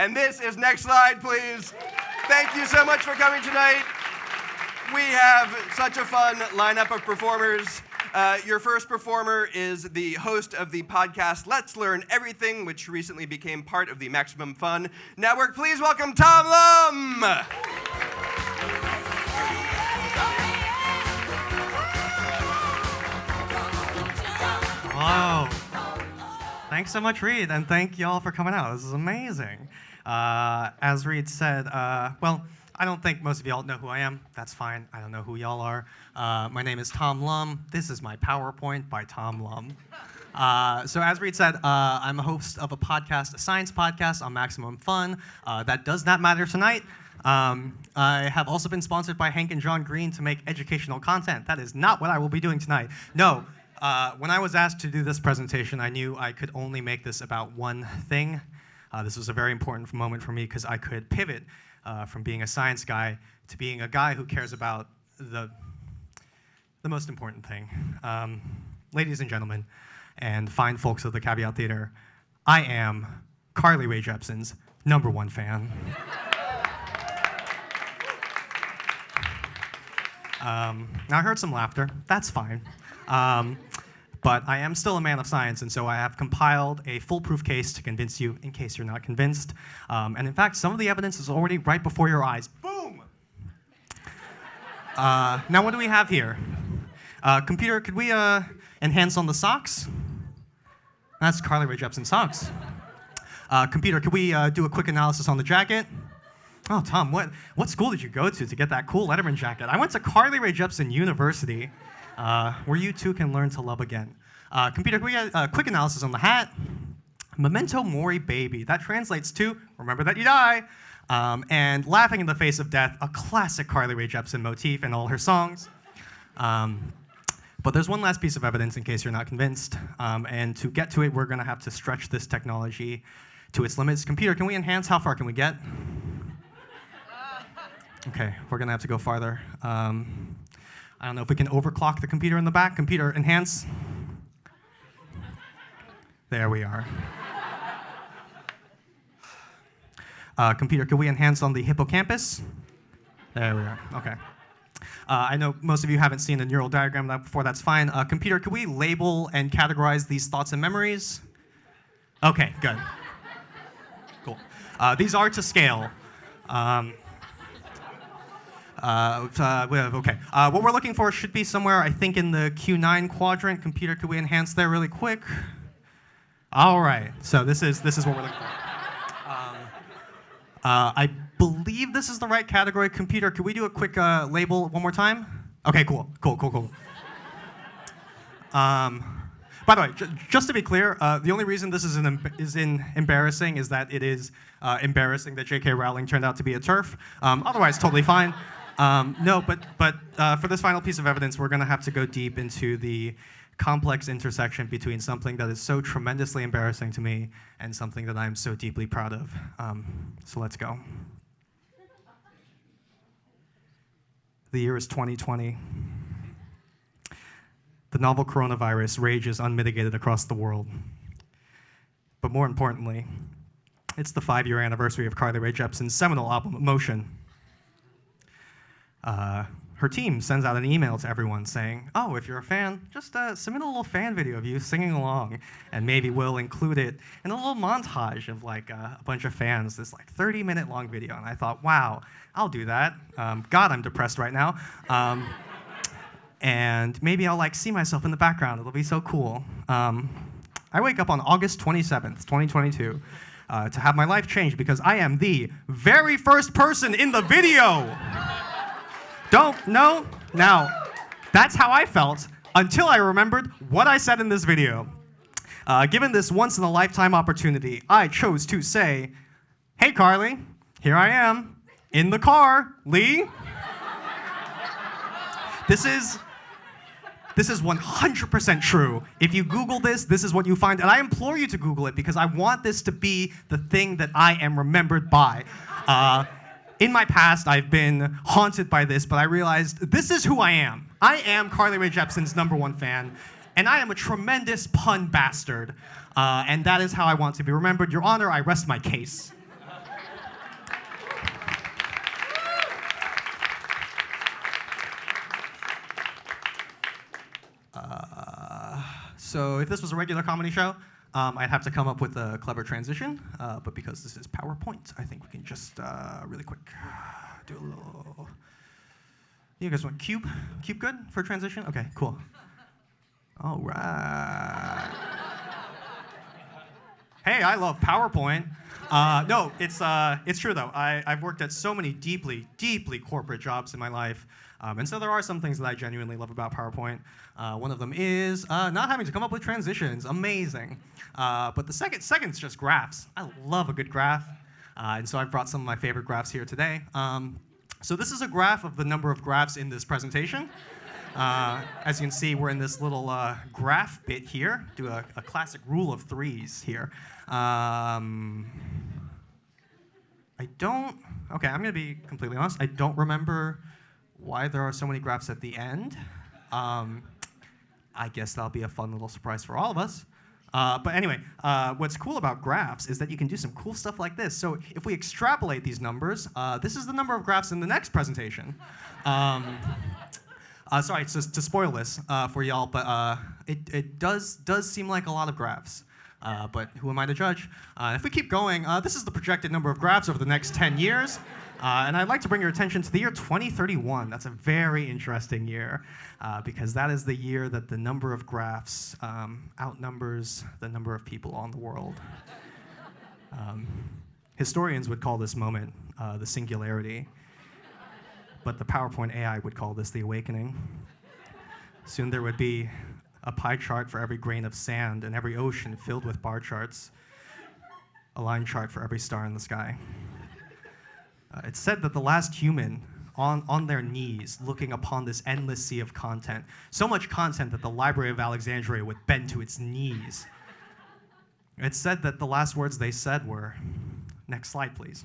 And this is next slide, please. Thank you so much for coming tonight. We have such a fun lineup of performers. Your first performer is the host of the podcast Let's Learn Everything, which recently became part of the Maximum Fun Network. Please welcome Tom Lum. Hello. Thanks so much, Reed, and thank you all for coming out. This is amazing. As Reed said, well, I don't think most of y'all know who I am. That's fine. I don't know who y'all are. My name is Tom Lum. This is my PowerPoint by Tom Lum. So as Reed said, I'm a host of a podcast, a science podcast on Maximum Fun. That does not matter tonight. I have also been sponsored by Hank and John Green to make educational content. That is not what I will be doing tonight. No. When I was asked to do this presentation, I knew I could only make this about one thing. This was a very important moment for me because I could pivot from being a science guy to being a guy who cares about the most important thing. Ladies and gentlemen, and fine folks of the Caveat Theater, I am Carly Rae Jepsen's #1 fan. Now I heard some laughter. That's fine. But I am still a man of science, and so I have compiled a foolproof case to convince you in case you're not convinced. And in fact, some of the evidence is already right before your eyes. Boom! Now what do we have here? Computer, could we enhance on the socks? That's Carly Rae Jepsen socks. Computer, could we do a quick analysis on the jacket? Oh, Tom, what school did you go to get that cool Letterman jacket? I went to Carly Rae Jepsen University. Where you too can learn to love again. Computer, can we get a quick analysis on the hat? Memento mori, baby. That translates to remember that you die. And laughing in the face of death, a classic Carly Rae Jepsen motif in all her songs. But there's one last piece of evidence in case you're not convinced. And to get to it, we're going to have to stretch this technology to its limits. Computer, can we enhance? How far can we get? Okay, we're going to have to go farther. I don't know if we can overclock the computer in the back. Computer, enhance. There we are. Computer, can we enhance on the hippocampus? There we are. Okay. I know most of you haven't seen the neural diagram before. That's fine. Computer, can we label and categorize these thoughts and memories? Okay, good. Cool. These are to scale. Okay. What we're looking for should be somewhere, I think, in the Q9 quadrant. Computer, could we enhance there really quick? All right. So this is what we're looking for. I believe this is the right category. Computer, could we do a quick label one more time? Okay. Cool. By the way, just to be clear, the only reason this is embarrassing is that it is embarrassing that J.K. Rowling turned out to be a TERF. Otherwise, totally fine. No, but for this final piece of evidence, we're going to have to go deep into the complex intersection between something that is so tremendously embarrassing to me and something that I'm so deeply proud of. So let's go. The year is 2020. The novel coronavirus rages unmitigated across the world. But more importantly, it's the 5-year anniversary of Carly Rae Jepsen's seminal album, Emotion. Her team sends out an email to everyone saying, oh, if you're a fan, just submit a little fan video of you singing along, and maybe we'll include it in a little montage of like a bunch of fans, this like 30-minute long video. And I thought, wow, I'll do that. God, I'm depressed right now. And maybe I'll like see myself in the background. It'll be so cool. I wake up on August 27th, 2022, to have my life changed because I am the very first person in the video. Don't know? Now, that's how I felt until I remembered what I said in this video. Given this once-in-a-lifetime opportunity, I chose to say, hey, Carly, here I am, in the car, Lee. This is 100% true. If you Google this, this is what you find. And I implore you to Google it because I want this to be the thing that I am remembered by. In my past, I've been haunted by this, but I realized this is who I am. I am Carly Rae Jepsen's #1 fan, and I am a tremendous pun bastard. And that is how I want to be remembered. Your Honor, I rest my case. So if this was a regular comedy show, I'd have to come up with a clever transition. But because this is PowerPoint, I think we can just really quick do a little. You guys want cube? Cube good for transition? Okay, cool. All right. Hey, I love PowerPoint. No, it's true though. I've worked at so many deeply corporate jobs in my life, and so there are some things that I genuinely love about PowerPoint. One of them is not having to come up with transitions. Amazing. But the second's just graphs. I love a good graph, and so I've brought some of my favorite graphs here today. So this is a graph of the number of graphs in this presentation. As you can see, we're in this little graph bit here. Do a classic rule of threes here. Okay, I'm gonna be completely honest. I don't remember why there are so many graphs at the end. I guess that'll be a fun little surprise for all of us. But anyway, what's cool about graphs is that you can do some cool stuff like this. So if we extrapolate these numbers, this is the number of graphs in the next presentation. Sorry, to spoil this for y'all, but it does seem like a lot of graphs. But who am I to judge? If we keep going, this is the projected number of graphs over the next 10 years. And I'd like to bring your attention to the year 2031. That's a very interesting year, because that is the year that the number of graphs outnumbers the number of people on the world. Historians would call this moment the singularity, but the PowerPoint AI would call this the awakening. Soon there would be a pie chart for every grain of sand and every ocean filled with bar charts, a line chart for every star in the sky. It's said that the last human on their knees looking upon this endless sea of content, so much content that the Library of Alexandria would bend to its knees. It's said that the last words they said were, "Next slide, please."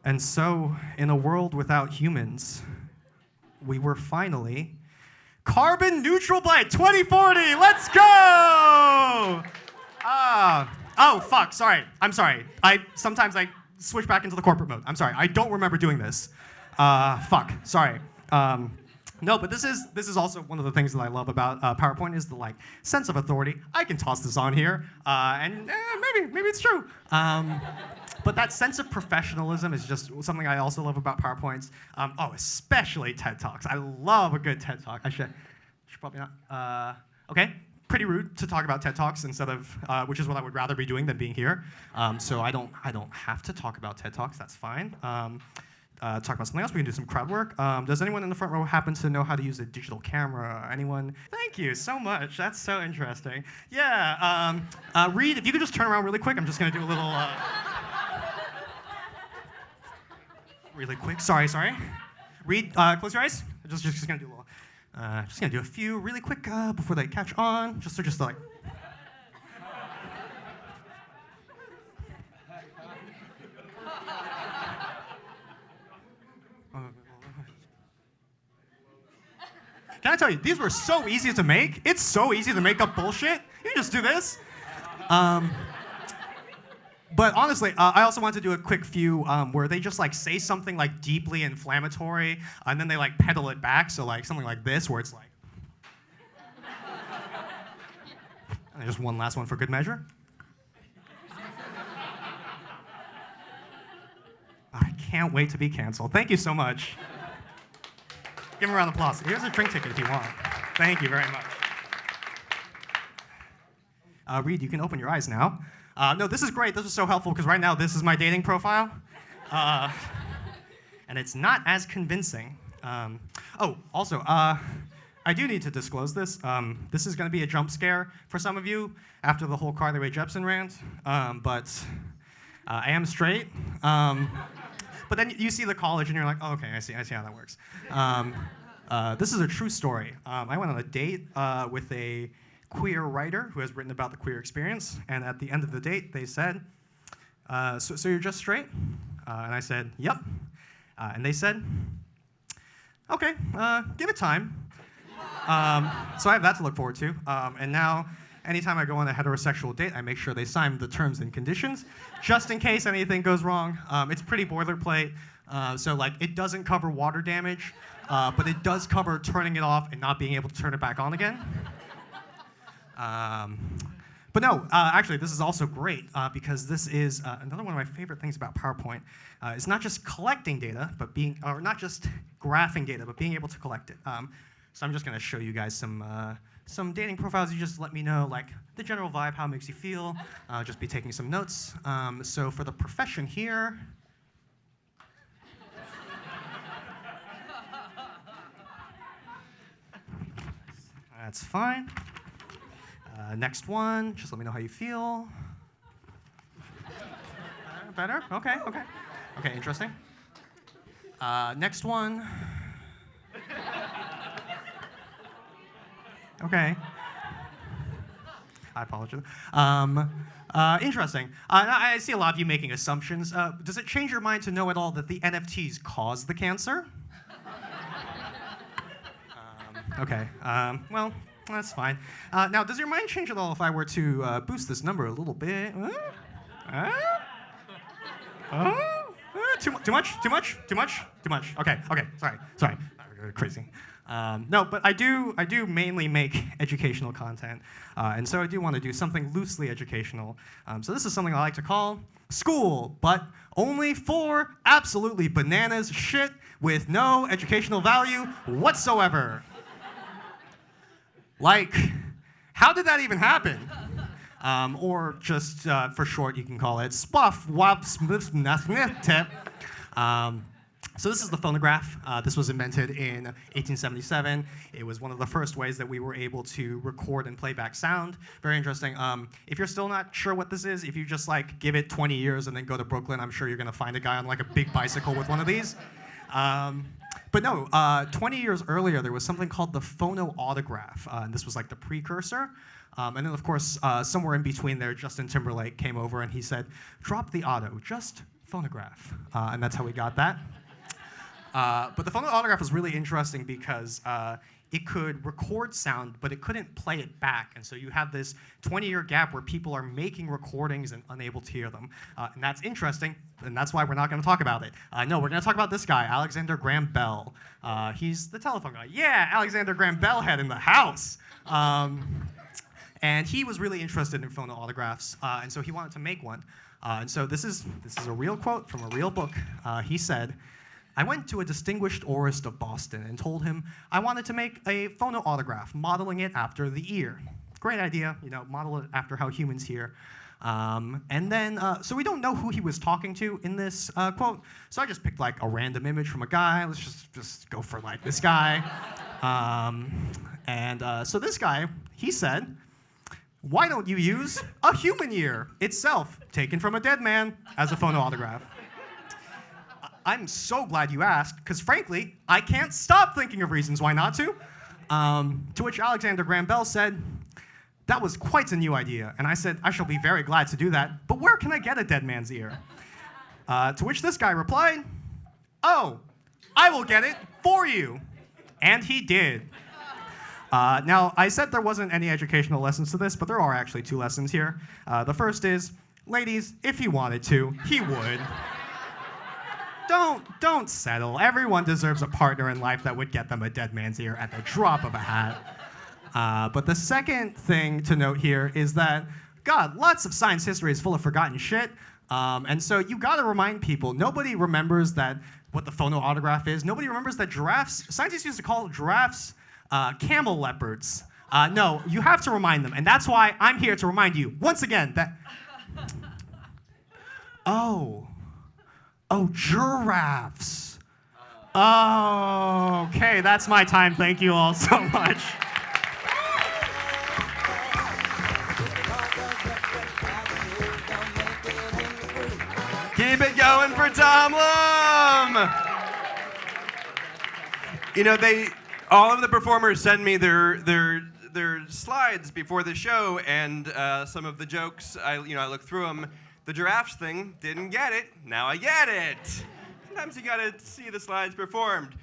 And so, in a world without humans, we were finally carbon neutral by 2040. Let's go! Oh, fuck, sorry. I'm sorry. Sometimes I switch back into the corporate mode. I'm sorry. I don't remember doing this. Fuck, sorry. No, but this is also one of the things that I love about PowerPoint is the sense of authority. I can toss this on here, and maybe it's true. But that sense of professionalism is just something I also love about PowerPoints. Especially TED Talks. I love a good TED Talk. I should probably not. Okay, pretty rude to talk about TED Talks instead of, which is what I would rather be doing than being here. So I don't have to talk about TED Talks. That's fine. Talk about something else. We can do some crowd work. Does anyone in the front row happen to know how to use a digital camera? Anyone? Thank you so much. That's so interesting. Yeah. Reed, if you could just turn around really quick. I'm just going to do a little. Really quick. Sorry. Reed, close your eyes. Just gonna do a little. Just gonna do a few really quick before they catch on. Just like. Can I tell you, these were so easy to make. It's so easy to make up bullshit. You just do this. But honestly, I also want to do a quick few where they just say something deeply inflammatory, and then they pedal it back. So something like this, where it's and just one last one for good measure. I can't wait to be canceled. Thank you so much. Give him a round of applause. Here's a drink ticket if you want. Thank you very much. Reed, you can open your eyes now. No, this is great. This is so helpful because right now this is my dating profile. And it's not as convincing. Also, I do need to disclose this. This is going to be a jump scare for some of you after the whole Carly Rae Jepsen rant. But I am straight. But then you see the college and you're like, oh, okay, I see how that works. This is a true story. I went on a date with a queer writer who has written about the queer experience, and at the end of the date, they said, so you're just straight? And I said, yep. And they said, okay, give it time. So I have that to look forward to. And now, anytime I go on a heterosexual date, I make sure they sign the terms and conditions, just in case anything goes wrong. It's pretty boilerplate. So it doesn't cover water damage, but it does cover turning it off and not being able to turn it back on again. But no, actually, this is also great because this is another one of my favorite things about PowerPoint. It's not just collecting data, but or not just graphing data, but being able to collect it. So I'm just going to show you guys some dating profiles. You just let me know, like, the general vibe, how it makes you feel. Just be taking some notes. So for the profession here, that's fine. Next one, just let me know how you feel. Better? Okay, okay. Okay, interesting. Next one. Okay. I apologize. Interesting. I see a lot of you making assumptions. Does it change your mind to know at all that the NFTs caused the cancer? Okay. Well, that's fine. Now, does your mind change at all if I were to boost this number a little bit? Too much? Too much? Too much? Too much? Okay. Okay. Sorry. Crazy. No, but I do mainly make educational content, and so I do want to do something loosely educational. So this is something I like to call school, but only for absolutely bananas shit with no educational value whatsoever. Like, how did that even happen? Or just for short, you can call it SPUF, WAP, tip. So this is the phonograph. This was invented in 1877. It was one of the first ways that we were able to record and play back sound. Very interesting. If you're still not sure what this is, if you just like give it 20 years and then go to Brooklyn, I'm sure you're gonna find a guy on like a big bicycle with one of these. But no, 20 years earlier, there was something called the phonoautograph, and this was like the precursor. And then, of course, somewhere in between there, Justin Timberlake came over and he said, drop the auto, just phonograph. And that's how we got that. But the phonoautograph was really interesting because it could record sound, but it couldn't play it back. And so you have this 20-year gap where people are making recordings and unable to hear them. And that's interesting, and that's why we're not going to talk about it. No, we're going to talk about this guy, Alexander Graham Bell. He's the telephone guy. Yeah, Alexander Graham Bell head in the house. And he was really interested in phonoautographs, and so he wanted to make one. And so this is a real quote from a real book. He said, I went to a distinguished aurist of Boston and told him I wanted to make a phonoautograph, modeling it after the ear. Great idea, model it after how humans hear. And then, so we don't know who he was talking to in this quote, so I just picked like a random image from a guy. Let's just go for like this guy. So this guy, he said, why don't you use a human ear itself, taken from a dead man, as a phonoautograph? I'm so glad you asked, because frankly, I can't stop thinking of reasons why not to. To which Alexander Graham Bell said, that was quite a new idea. And I said, I shall be very glad to do that, but where can I get a dead man's ear? To which this guy replied, oh, I will get it for you. And he did. Now, I said there wasn't any educational lessons to this, but there are actually 2 lessons here. The first is, ladies, if he wanted to, he would. Don't settle. Everyone deserves a partner in life that would get them a dead man's ear at the drop of a hat. But the second thing to note here is that, God, lots of science history is full of forgotten shit. And so you gotta remind people, nobody remembers what the phonoautograph is. Nobody remembers that scientists used to call giraffes camel leopards. No, you have to remind them. And that's why I'm here to remind you, once again, that... Oh, giraffes. Oh, okay, that's my time. Thank you all so much. Keep it going for Tom Lum. All of the performers send me their slides before the show, and some of the jokes, I look through them. The giraffes thing, didn't get it. Now I get it. Sometimes you gotta see the slides performed.